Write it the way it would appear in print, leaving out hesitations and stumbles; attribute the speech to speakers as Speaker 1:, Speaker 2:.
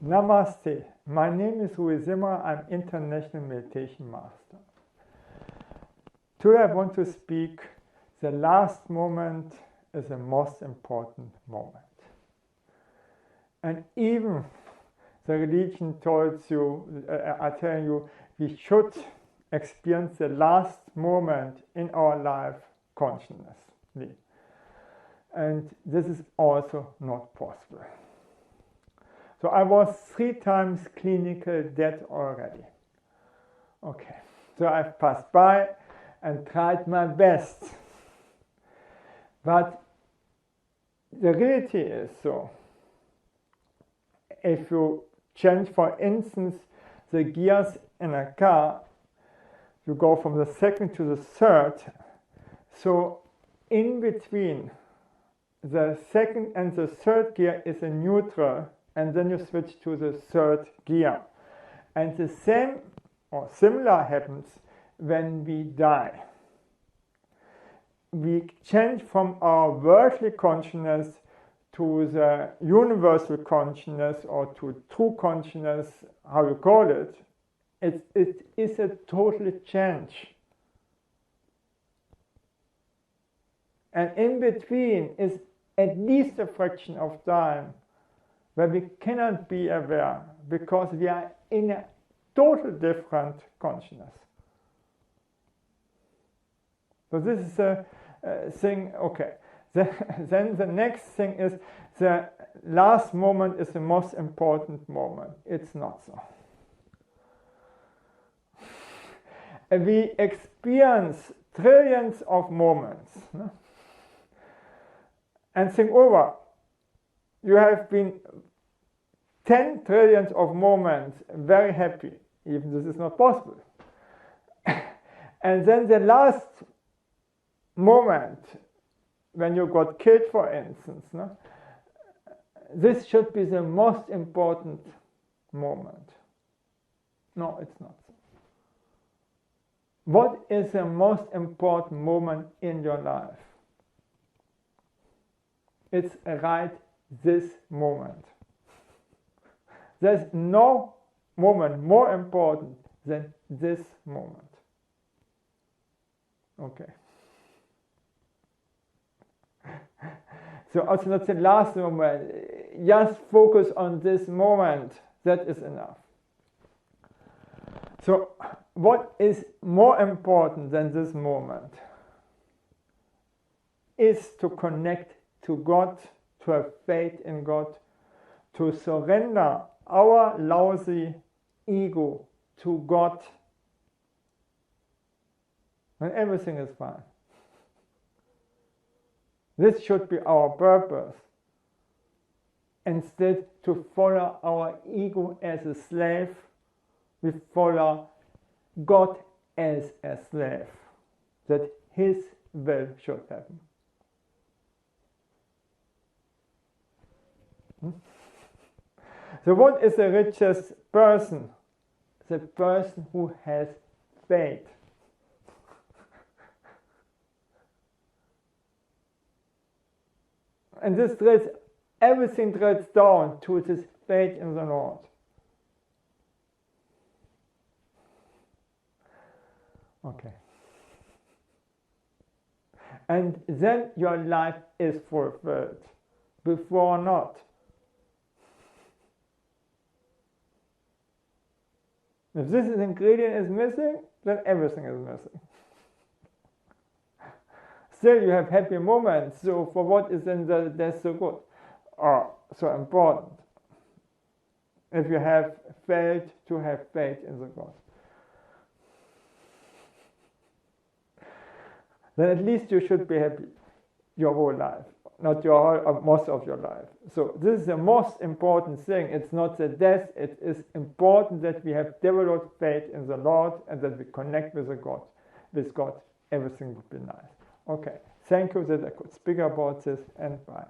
Speaker 1: Namaste. My name is Rui Zimmer. I'm International Meditation Master. Today I want to speak. The last moment is the most important moment. And even the religion tells you, I tell you, we should experience the last moment in our life consciously. And this is also not possible. So I was 3 times clinical dead already. Okay, so I've passed by and tried my best. But the reality is so. If you change, for instance, the gears in a car, you go from the second to the third. So in between the second and the third gear is a neutral, and then you switch to the third gear. And the same or similar happens when we die. We change from our worldly consciousness to the universal consciousness, or to true consciousness, how you call it. It is a total change. And in between is at least a fraction of time where we cannot be aware, because we are in a total different consciousness. So this is a thing, okay. Then the next thing is the last moment is the most important moment. It's not so. We experience trillions of moments. No? And think over. You have been 10 trillions of moments very happy. Even this is not possible. And then the last moment, when you got killed, for instance, no? This should be the most important moment. No, it's not. What is the most important moment in your life? It's right this moment. There's no moment more important than this moment. Okay. So also not the last moment. Just focus on this moment. That is enough. So what is more important than this moment is to connect to God, to have faith in God, to surrender our lousy ego to God, and everything is fine. This should be our purpose. Instead to follow our ego as a slave, we follow God as a slave, that His will should happen. So what is the richest person? The person who has faith. And this drills, everything drills down to this faith in the Lord. Okay. And then your life is fulfilled. Before not. If this ingredient is missing, then everything is missing. Still, you have happy moments. So, for what is then that's so good or so important? If you have failed to have faith in the God, then at least you should be happy your whole life, not your whole, most of your life. So this is the most important thing. It's not the death. It is important that we have developed faith in the Lord and that we connect with God. With God, everything would be nice. Okay, thank you that I could speak about this, and bye.